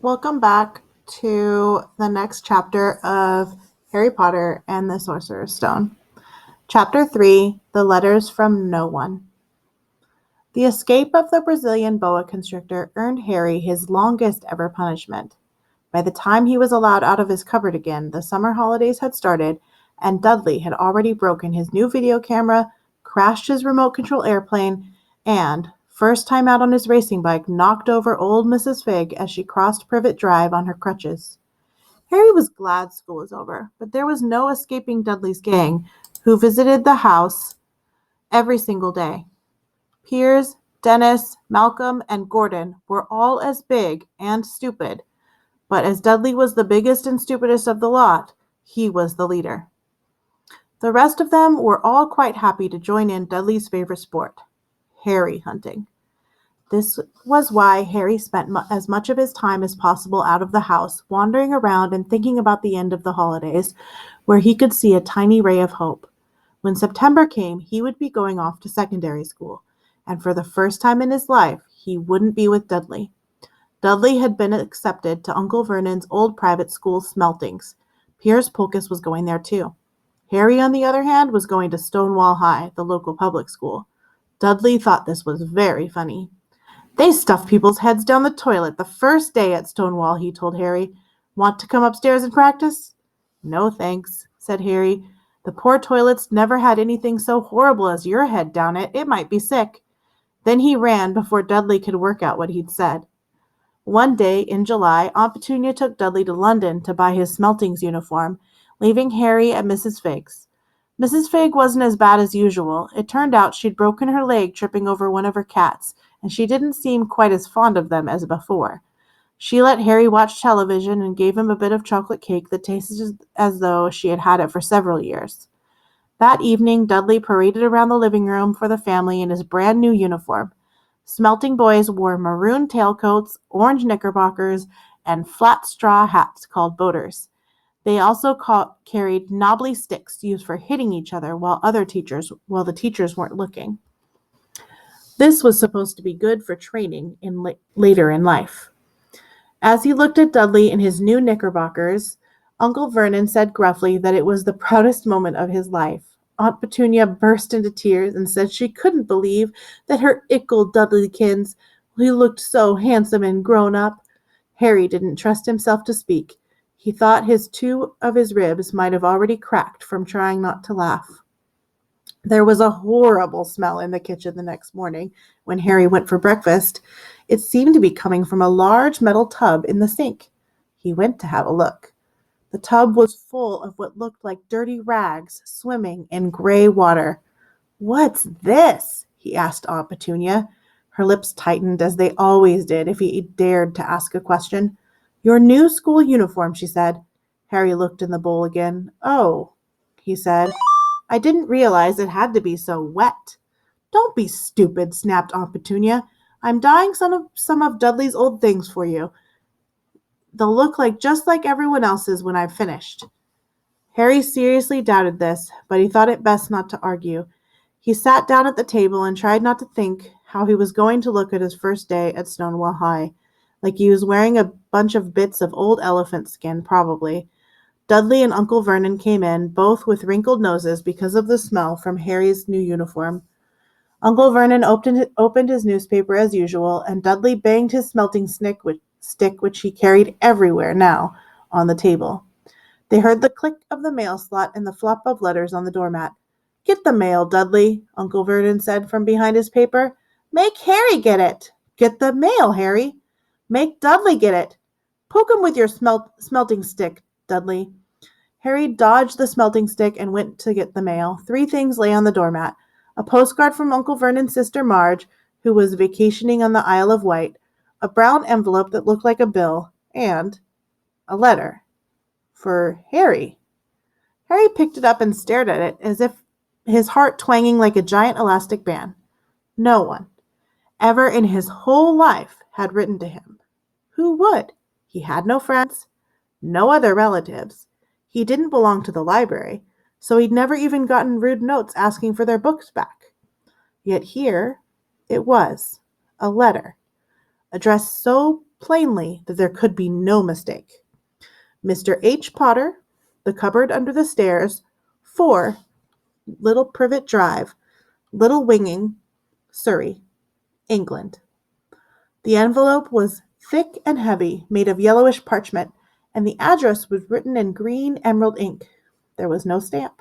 Welcome back to the next chapter of Harry Potter and the Sorcerer's Stone. Chapter 3, The Letters from No One. The escape of the Brazilian boa constrictor earned Harry his longest ever punishment. By the time he was allowed out of his cupboard again, the summer holidays had started, and Dudley had already broken his new video camera, crashed his remote control airplane, and, first time out on his racing bike, knocked over old Mrs. Figg as she crossed Privet Drive on her crutches. Harry was glad school was over, but there was no escaping Dudley's gang, who visited the house every single day. Piers, Dennis, Malcolm, and Gordon were all as big and stupid, but as Dudley was the biggest and stupidest of the lot, he was the leader. The rest of them were all quite happy to join in Dudley's favorite sport, Harry hunting. This was why Harry spent as much of his time as possible out of the house, wandering around and thinking about the end of the holidays, where he could see a tiny ray of hope. When September came, he would be going off to secondary school, and for the first time in his life, he wouldn't be with Dudley. Dudley had been accepted to Uncle Vernon's old private school, Smeltings. Piers Polkiss was going there too. Harry, on the other hand, was going to Stonewall High, the local public school. Dudley thought this was very funny. "They stuff people's heads down the toilet the first day at Stonewall," he told Harry. "Want to come upstairs and practice?" "No, thanks," said Harry. "The poor toilets never had anything so horrible as your head down it. It might be sick." Then he ran before Dudley could work out what he'd said. One day in July, Aunt Petunia took Dudley to London to buy his Smeltings uniform, leaving Harry at Mrs. Figg's. Mrs. Figg wasn't as bad as usual. It turned out she'd broken her leg tripping over one of her cats, and she didn't seem quite as fond of them as before. She let Harry watch television and gave him a bit of chocolate cake that tasted as though she had had it for several years. That evening, Dudley paraded around the living room for the family in his brand new uniform. Smelting boys wore maroon tailcoats, orange knickerbockers, and flat straw hats called boaters. They also carried knobbly sticks used for hitting each other while the teachers weren't looking. This was supposed to be good for training later in life. As he looked at Dudley in his new knickerbockers, Uncle Vernon said gruffly that it was the proudest moment of his life. Aunt Petunia burst into tears and said she couldn't believe that her ickle Dudleykins, he looked so handsome and grown up. Harry didn't trust himself to speak. He thought two of his ribs might have already cracked from trying not to laugh. There was a horrible smell in the kitchen the next morning when Harry went for breakfast. It seemed to be coming from a large metal tub in the sink. He went to have a look. The tub was full of what looked like dirty rags swimming in gray water. "What's this?" he asked Aunt Petunia. Her lips tightened, as they always did if he dared to ask a question. "Your new school uniform," she said. Harry looked in the bowl again. "Oh," he said. "I didn't realize it had to be so wet." "Don't be stupid," snapped Aunt Petunia. "I'm dyeing some of Dudley's old things for you. They'll look just like everyone else's when I've finished." Harry seriously doubted this, but he thought it best not to argue. He sat down at the table and tried not to think how he was going to look at his first day at Stonewall High, like he was wearing a bunch of bits of old elephant skin, probably. Dudley and Uncle Vernon came in, both with wrinkled noses because of the smell from Harry's new uniform. Uncle Vernon opened his newspaper as usual, and Dudley banged his smelting stick, which he carried everywhere now, on the table. They heard the click of the mail slot and the flop of letters on the doormat. "Get the mail, Dudley," Uncle Vernon said from behind his paper. "Make Harry get it." "Get the mail, Harry." "Make Dudley get it." "Poke him with your smelting stick, Dudley." Harry dodged the smelting stick and went to get the mail. 3 things lay on the doormat: a postcard from Uncle Vernon's sister Marge, who was vacationing on the Isle of Wight, a brown envelope that looked like a bill, and a letter for Harry. Harry picked it up and stared at it, as if his heart twanging like a giant elastic band. No one, ever in his whole life, had written to him. Who would? He had no friends, no other relatives. He didn't belong to the library, so he'd never even gotten rude notes asking for their books back. Yet here it was, a letter, addressed so plainly that there could be no mistake. Mr. H. Potter, the cupboard under the stairs, 4, Little Privet Drive, Little Winging, Surrey, England. The envelope was thick and heavy, made of yellowish parchment, and the address was written in green emerald ink. There was no stamp.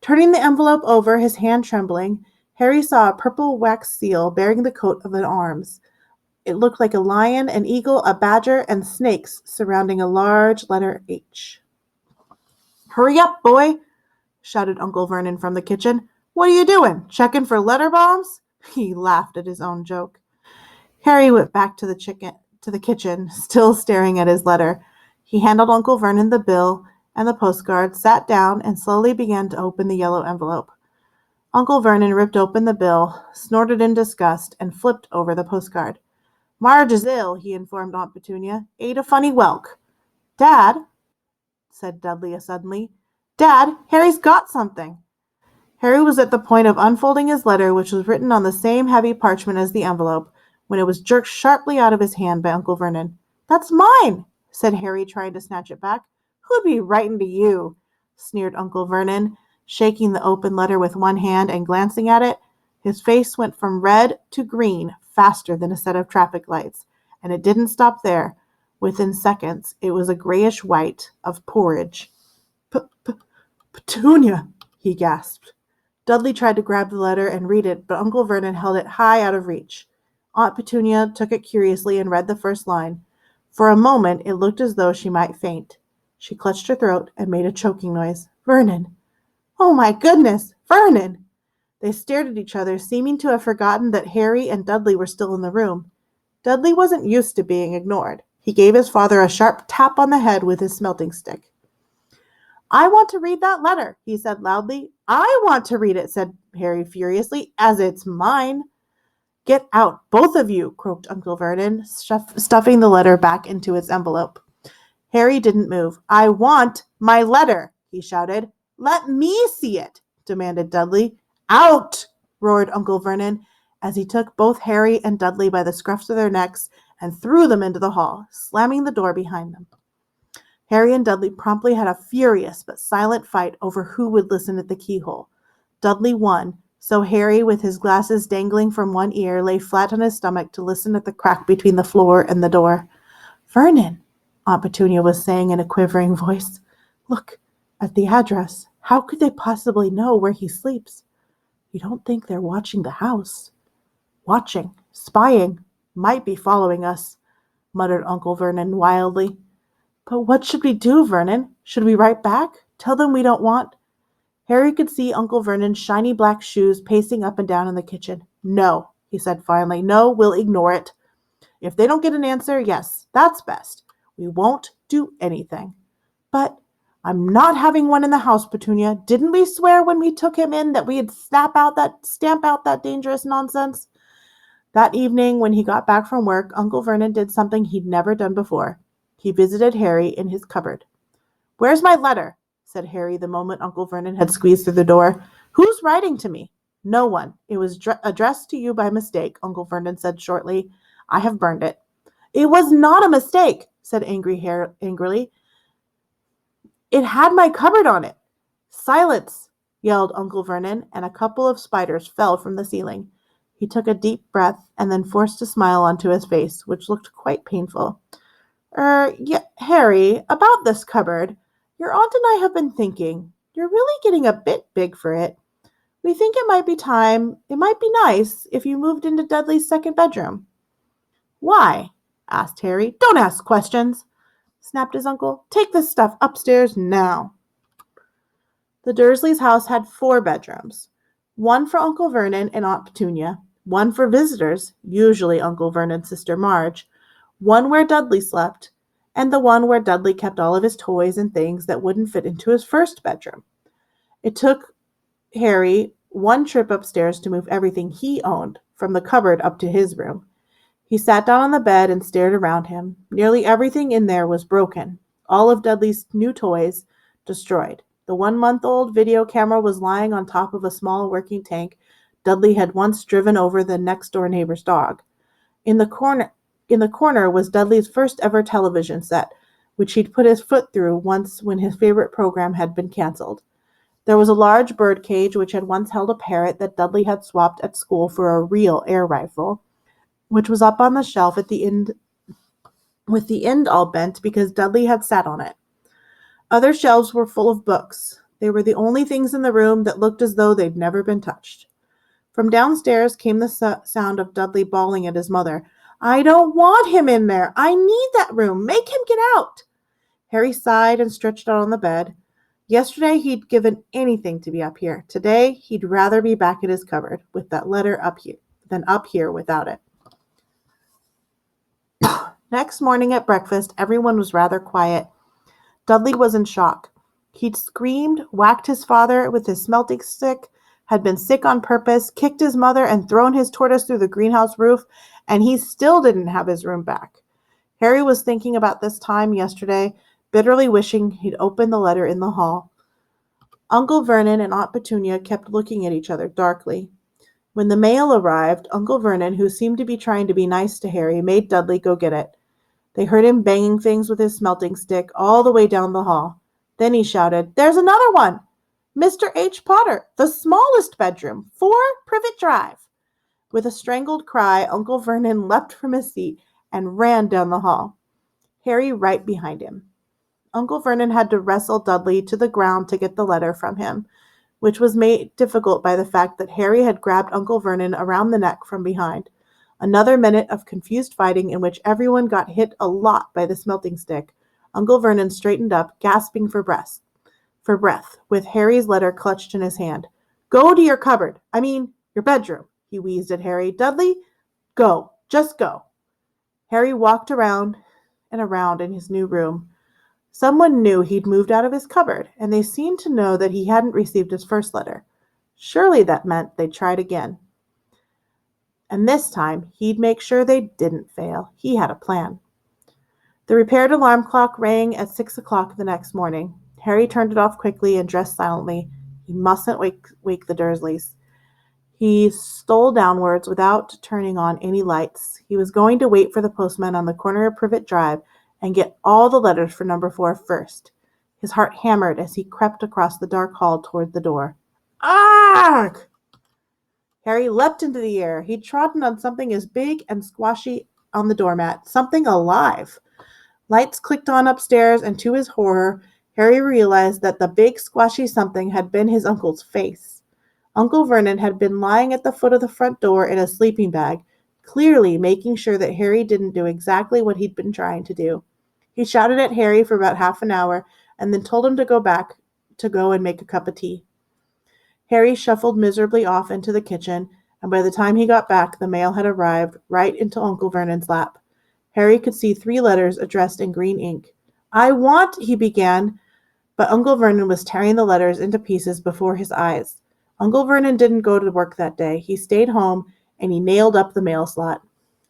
Turning the envelope over, his hand trembling, Harry saw a purple wax seal bearing the coat of arms. It looked like a lion, an eagle, a badger, and snakes surrounding a large letter H. "Hurry up, boy!" shouted Uncle Vernon from the kitchen. "What are you doing? Checking for letter bombs?" He laughed at his own joke. Harry went back to the kitchen, still staring at his letter. He handed Uncle Vernon the bill and the postcard, sat down, and slowly began to open the yellow envelope. Uncle Vernon ripped open the bill, snorted in disgust, and flipped over the postcard. "Marge is ill," he informed Aunt Petunia. "Ate a funny whelk." "Dad," said Dudley suddenly. "Dad, Harry's got something." Harry was at the point of unfolding his letter, which was written on the same heavy parchment as the envelope, when it was jerked sharply out of his hand by Uncle Vernon. "That's mine," said Harry, trying to snatch it back. "Who'd be writing to you?" sneered Uncle Vernon, shaking the open letter with one hand and glancing at it. His face went from red to green faster than a set of traffic lights, and it didn't stop there. Within seconds, it was a grayish white of porridge. "Petunia," he gasped. Dudley tried to grab the letter and read it, but Uncle Vernon held it high out of reach. Aunt Petunia took it curiously and read the first line. For a moment, it looked as though she might faint. She clutched her throat and made a choking noise. "Vernon! Oh, my goodness! Vernon!" They stared at each other, seeming to have forgotten that Harry and Dudley were still in the room. Dudley wasn't used to being ignored. He gave his father a sharp tap on the head with his smelting stick. "I want to read that letter," he said loudly. "I want to read it," said Harry furiously, "as it's mine." "Get out, both of you," croaked Uncle Vernon, stuffing the letter back into its envelope. Harry didn't move. "I want my letter," he shouted. "Let me see it," demanded Dudley. "Out!" roared Uncle Vernon, as he took both Harry and Dudley by the scruffs of their necks and threw them into the hall, slamming the door behind them. Harry and Dudley promptly had a furious but silent fight over who would listen at the keyhole. Dudley won, so Harry, with his glasses dangling from one ear, lay flat on his stomach to listen at the crack between the floor and the door. "Vernon," Aunt Petunia was saying in a quivering voice, "look at the address. How could they possibly know where he sleeps? You don't think they're watching the house?" "Watching, spying, might be following us," muttered Uncle Vernon wildly. "But what should we do, Vernon? Should we write back? Tell them we don't want—" Harry could see Uncle Vernon's shiny black shoes pacing up and down in the kitchen. "No," he said finally. "No, we'll ignore it. If they don't get an answer, yes, that's best. We won't do anything." "But I'm not having one in the house, Petunia. Didn't we swear when we took him in that we'd stamp out that dangerous nonsense?" That evening, when he got back from work, Uncle Vernon did something he'd never done before. He visited Harry in his cupboard. "Where's my letter?" said Harry the moment Uncle Vernon had squeezed through the door. "Who's writing to me?" "No one. It was addressed to you by mistake," Uncle Vernon said shortly. "I have burned it." "It was not a mistake," said angry Harry angrily. "It had my cupboard on it." "Silence!" yelled Uncle Vernon, and a couple of spiders fell from the ceiling. He took a deep breath and then forced a smile onto his face, which looked quite painful. Yeah, Harry, about this cupboard. Your aunt and I have been thinking. You're really getting a bit big for it. We think it might be nice if you moved into Dudley's second bedroom." "Why?" asked Harry. "Don't ask questions," snapped his uncle. "Take this stuff upstairs now." The Dursleys' house had 4 bedrooms. One for Uncle Vernon and Aunt Petunia, one for visitors, usually Uncle Vernon's sister Marge, one where Dudley slept, and the one where Dudley kept all of his toys and things that wouldn't fit into his first bedroom. It took Harry one trip upstairs to move everything he owned from the cupboard up to his room. He sat down on the bed and stared around him. Nearly everything in there was broken. All of Dudley's new toys destroyed. The 1-month-old video camera was lying on top of a small working tank Dudley had once driven over the next-door neighbor's dog. In the corner in the corner was Dudley's first ever television set, which he'd put his foot through once when his favorite program had been canceled. There was a large bird cage which had once held a parrot that Dudley had swapped at school for a real air rifle, which was up on the shelf at the end with the end all bent because Dudley had sat on it. Other shelves were full of books. They were the only things in the room that looked as though they'd never been touched. From downstairs came the sound of Dudley bawling at his mother. "I don't want him in there. I need that room. Make him get out." Harry sighed and stretched out on the bed. Yesterday he'd given anything to be up here. Today he'd rather be back at his cupboard with that letter up here than up here without it. Next morning at breakfast, everyone was rather quiet. Dudley was in shock. He'd screamed, whacked his father with his smelting stick, had been sick on purpose, kicked his mother, and thrown his tortoise through the greenhouse roof, and he still didn't have his room back. Harry was thinking about this time yesterday, bitterly wishing he'd opened the letter in the hall. Uncle Vernon and Aunt Petunia kept looking at each other darkly. When the mail arrived, Uncle Vernon, who seemed to be trying to be nice to Harry, made Dudley go get it. They heard him banging things with his smelting stick all the way down the hall. Then he shouted, "There's another one! Mr. H. Potter, the smallest bedroom, 4 Privet Drive." With a strangled cry, Uncle Vernon leapt from his seat and ran down the hall, Harry right behind him. Uncle Vernon had to wrestle Dudley to the ground to get the letter from him, which was made difficult by the fact that Harry had grabbed Uncle Vernon around the neck from behind. Another minute of confused fighting in which everyone got hit a lot by the smelting stick. Uncle Vernon straightened up, gasping for breath, with Harry's letter clutched in his hand. "Go to your cupboard. Your bedroom," he wheezed at Harry. "Dudley, go. Just go." Harry walked around and around in his new room. Someone knew he'd moved out of his cupboard, and they seemed to know that he hadn't received his first letter. Surely that meant they'd tried again. And this time, he'd make sure they didn't fail. He had a plan. The repaired alarm clock rang at 6 o'clock the next morning. Harry turned it off quickly and dressed silently. He mustn't wake the Dursleys. He stole downwards without turning on any lights. He was going to wait for the postman on the corner of Privet Drive and get all the letters for number 4 first. His heart hammered as he crept across the dark hall toward the door. Argh! Harry leapt into the air. He'd trodden on something as big and squashy on the doormat, something alive. Lights clicked on upstairs, and to his horror, Harry realized that the big squashy something had been his uncle's face. Uncle Vernon had been lying at the foot of the front door in a sleeping bag, clearly making sure that Harry didn't do exactly what he'd been trying to do. He shouted at Harry for about half an hour, and then told him to go and make a cup of tea. Harry shuffled miserably off into the kitchen, and by the time he got back, the mail had arrived right into Uncle Vernon's lap. Harry could see 3 letters addressed in green ink. He began, but Uncle Vernon was tearing the letters into pieces before his eyes. Uncle Vernon didn't go to work that day. He stayed home, and he nailed up the mail slot.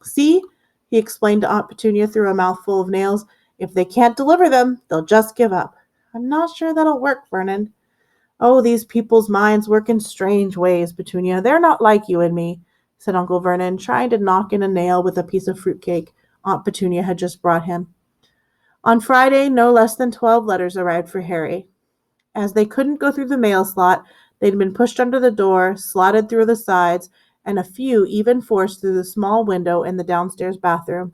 "See," he explained to Aunt Petunia through a mouthful of nails, "if they can't deliver them, they'll just give up." "I'm not sure that'll work, Vernon." "Oh, these people's minds work in strange ways, Petunia. They're not like you and me," said Uncle Vernon, trying to knock in a nail with a piece of fruitcake Aunt Petunia had just brought him. On Friday, no less than 12 letters arrived for Harry. As they couldn't go through the mail slot, they'd been pushed under the door, slotted through the sides, and a few even forced through the small window in the downstairs bathroom.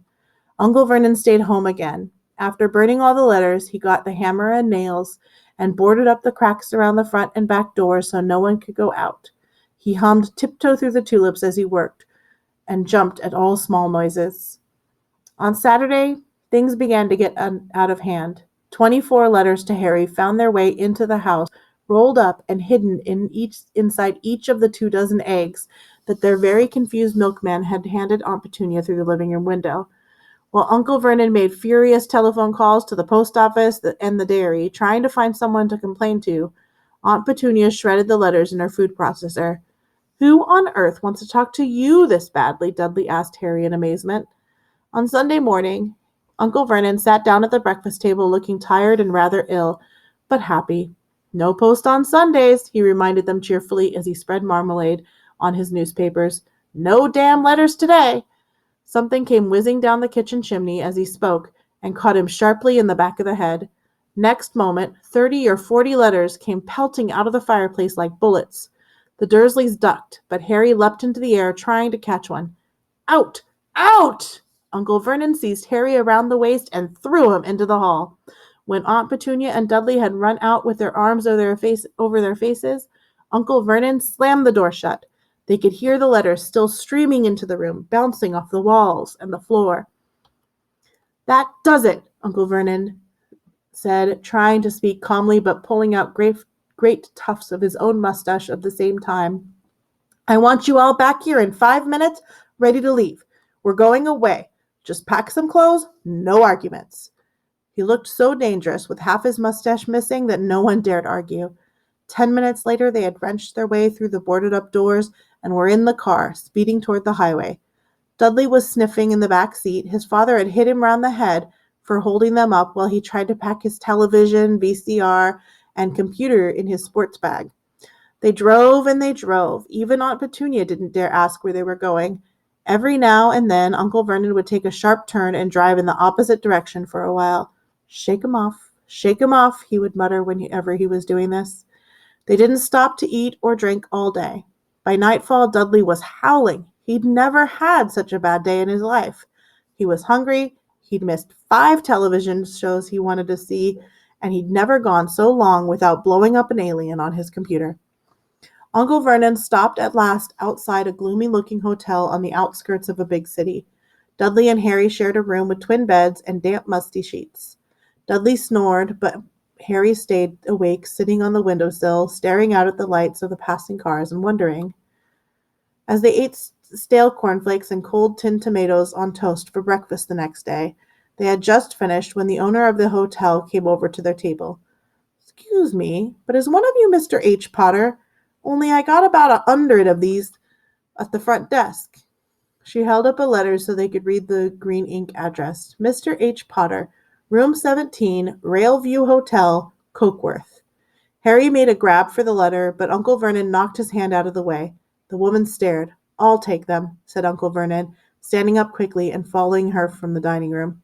Uncle Vernon stayed home again. After burning all the letters, he got the hammer and nails and boarded up the cracks around the front and back doors so no one could go out. He hummed "Tiptoe Through the Tulips" as he worked, and jumped at all small noises. On Saturday, things began to get out of hand. 24 letters to Harry found their way into the house, rolled up and hidden inside each of the 24 eggs that their very confused milkman had handed Aunt Petunia through the living room window. While Uncle Vernon made furious telephone calls to the post office and the dairy, trying to find someone to complain to, Aunt Petunia shredded the letters in her food processor. "Who on earth wants to talk to you this badly?" Dudley asked Harry in amazement. On Sunday morning, Uncle Vernon sat down at the breakfast table looking tired and rather ill, but happy. "No post on Sundays," he reminded them cheerfully as he spread marmalade on his newspapers. "No damn letters today." Something came whizzing down the kitchen chimney as he spoke and caught him sharply in the back of the head. Next moment, 30 or 40 letters came pelting out of the fireplace like bullets. The Dursleys ducked, but Harry leapt into the air, trying to catch one. Out! Out! Uncle Vernon seized Harry around the waist and threw him into the hall. When Aunt Petunia and Dudley had run out with their arms over their faces, Uncle Vernon slammed the door shut. They could hear the letters still streaming into the room, bouncing off the walls and the floor. That does it, Uncle Vernon said, trying to speak calmly but pulling out great tufts of his own mustache at the same time. I want you all back here in 5 minutes, ready to leave. We're going away. Just pack some clothes, no arguments. He looked so dangerous, with half his mustache missing, that no one dared argue. 10 minutes later, they had wrenched their way through the boarded-up doors and were in the car, speeding toward the highway. Dudley was sniffing in the back seat. His father had hit him round the head for holding them up while he tried to pack his television, VCR, and computer in his sports bag. They drove and they drove. Even Aunt Petunia didn't dare ask where they were going. Every now and then, Uncle Vernon would take a sharp turn and drive in the opposite direction for a while. Shake 'em off, he would mutter whenever he was doing this. They didn't stop to eat or drink all day. By nightfall, Dudley was howling. He'd never had such a bad day in his life. He was hungry. He'd missed 5 television shows he wanted to see, and he'd never gone so long without blowing up an alien on his computer. Uncle Vernon stopped at last outside a gloomy-looking hotel on the outskirts of a big city. Dudley and Harry shared a room with twin beds and damp, musty sheets. Dudley snored, but Harry stayed awake, sitting on the windowsill, staring out at the lights of the passing cars and wondering. As they ate stale cornflakes and cold tinned tomatoes on toast for breakfast the next day, they had just finished when the owner of the hotel came over to their table. "Excuse me, but is one of you Mr. H. Potter? Only I got about 100 of these at the front desk." She held up a letter so they could read the green ink address. Mr. H. Potter, Room 17, Railview Hotel, Cokeworth. Harry made a grab for the letter, but Uncle Vernon knocked his hand out of the way. The woman stared. "I'll take them," said Uncle Vernon, standing up quickly and following her from the dining room.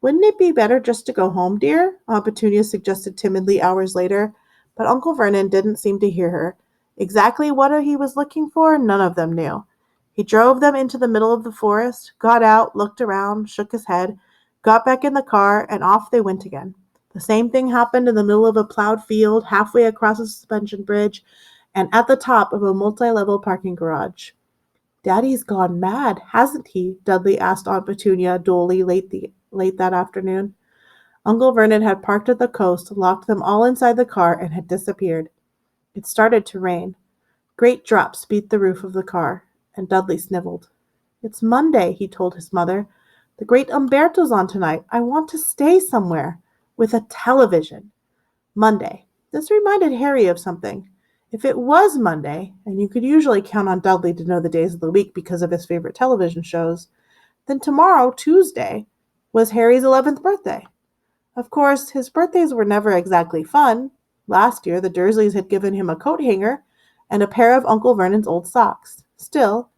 "Wouldn't it be better just to go home, dear?" Aunt Petunia suggested timidly hours later, but Uncle Vernon didn't seem to hear her. Exactly what he was looking for, none of them knew. He drove them into the middle of the forest, got out, looked around, shook his head, got back in the car, and off they went again. The same thing happened in the middle of a plowed field, halfway across a suspension bridge, and at the top of a multi-level parking garage. "Daddy's gone mad, hasn't he?" Dudley asked Aunt Petunia dully late that afternoon. Uncle Vernon had parked at the coast, locked them all inside the car, and had disappeared. It started to rain. Great drops beat the roof of the car, and Dudley sniveled. "It's Monday," he told his mother. "The great Umberto's on tonight. I want to stay somewhere with a television." Monday. This reminded Harry of something. If it was Monday, and you could usually count on Dudley to know the days of the week because of his favorite television shows, then tomorrow, Tuesday, was Harry's 11th birthday. Of course, his birthdays were never exactly fun. Last year, the Dursleys had given him a coat hanger and a pair of Uncle Vernon's old socks. Still,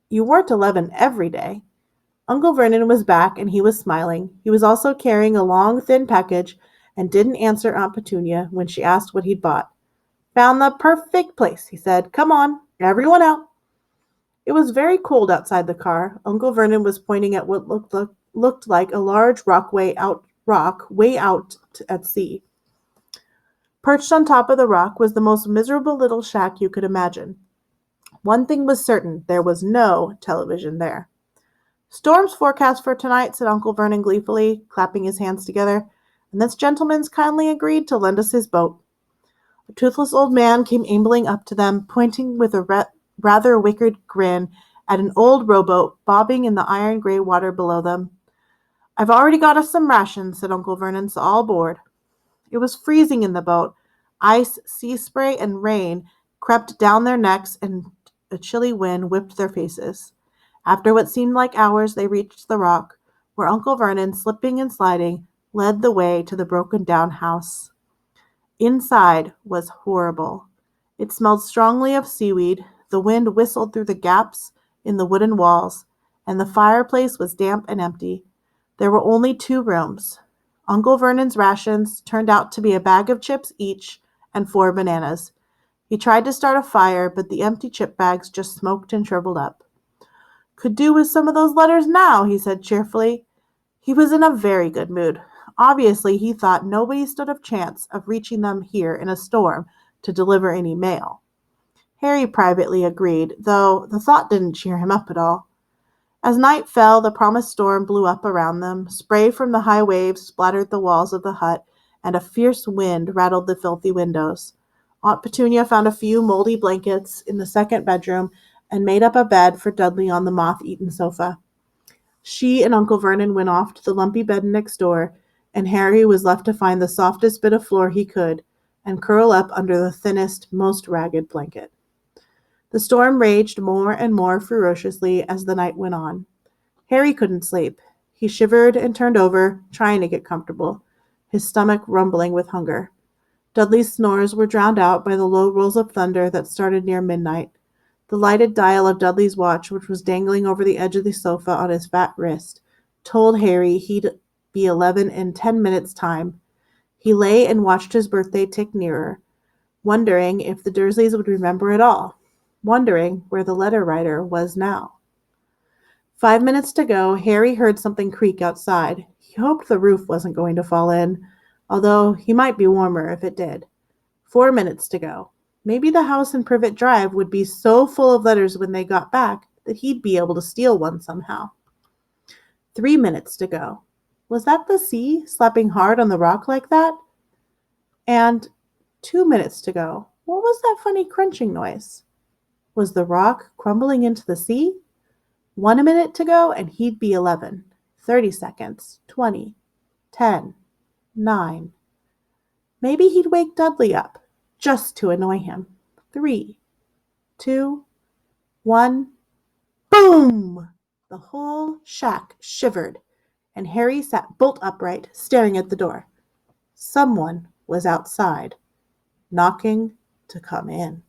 you weren't 11 every day. Uncle Vernon was back, and he was smiling. He was also carrying a long, thin package and didn't answer Aunt Petunia when she asked what he'd bought. "Found the perfect place," he said. "Come on, everyone out." It was very cold outside the car. Uncle Vernon was pointing at what looked like a large rock way out at sea. Perched on top of the rock was the most miserable little shack you could imagine. One thing was certain, there was no television there. "Storms forecast for tonight," said Uncle Vernon gleefully, clapping his hands together, "and this gentleman's kindly agreed to lend us his boat." A toothless old man came ambling up to them, pointing with a rather wicked grin at an old rowboat bobbing in the iron-gray water below them. "I've already got us some rations," said Uncle Vernon, "so all aboard." It was freezing in the boat. Ice, sea spray, and rain crept down their necks, and a chilly wind whipped their faces. After what seemed like hours, they reached the rock, where Uncle Vernon, slipping and sliding, led the way to the broken-down house. Inside was horrible. It smelled strongly of seaweed. The wind whistled through the gaps in the wooden walls, and the fireplace was damp and empty. There were only 2 rooms. Uncle Vernon's rations turned out to be a bag of chips each and 4 bananas. He tried to start a fire, but the empty chip bags just smoked and shriveled up. "Could do with some of those letters now," he said cheerfully. He was in a very good mood. Obviously, he thought nobody stood a chance of reaching them here in a storm to deliver any mail. Harry privately agreed, though the thought didn't cheer him up at all. As night fell, the promised storm blew up around them. Spray from the high waves splattered the walls of the hut, and a fierce wind rattled the filthy windows. Aunt Petunia found a few moldy blankets in the second bedroom and made up a bed for Dudley on the moth-eaten sofa. She and Uncle Vernon went off to the lumpy bed next door, and Harry was left to find the softest bit of floor he could and curl up under the thinnest, most ragged blanket. The storm raged more and more ferociously as the night went on. Harry couldn't sleep. He shivered and turned over, trying to get comfortable, his stomach rumbling with hunger. Dudley's snores were drowned out by the low rolls of thunder that started near midnight. The lighted dial of Dudley's watch, which was dangling over the edge of the sofa on his fat wrist, told Harry he'd be 11 in 10 minutes' time. He lay and watched his birthday tick nearer, wondering if the Dursleys would remember it all, wondering where the letter writer was now. 5 minutes to go, Harry heard something creak outside. He hoped the roof wasn't going to fall in, although he might be warmer if it did. 4 minutes to go. Maybe the house in Privet Drive would be so full of letters when they got back that he'd be able to steal one somehow. 3 minutes to go. Was that the sea slapping hard on the rock like that? And 2 minutes to go. What was that funny crunching noise? Was the rock crumbling into the sea? 1 minute to go and he'd be 11. 30 seconds. 20. 10. 9. Maybe he'd wake Dudley up, just to annoy him. 3, 2, 1. Boom! The whole shack shivered, and Harry sat bolt upright, staring at the door. Someone was outside, knocking to come in.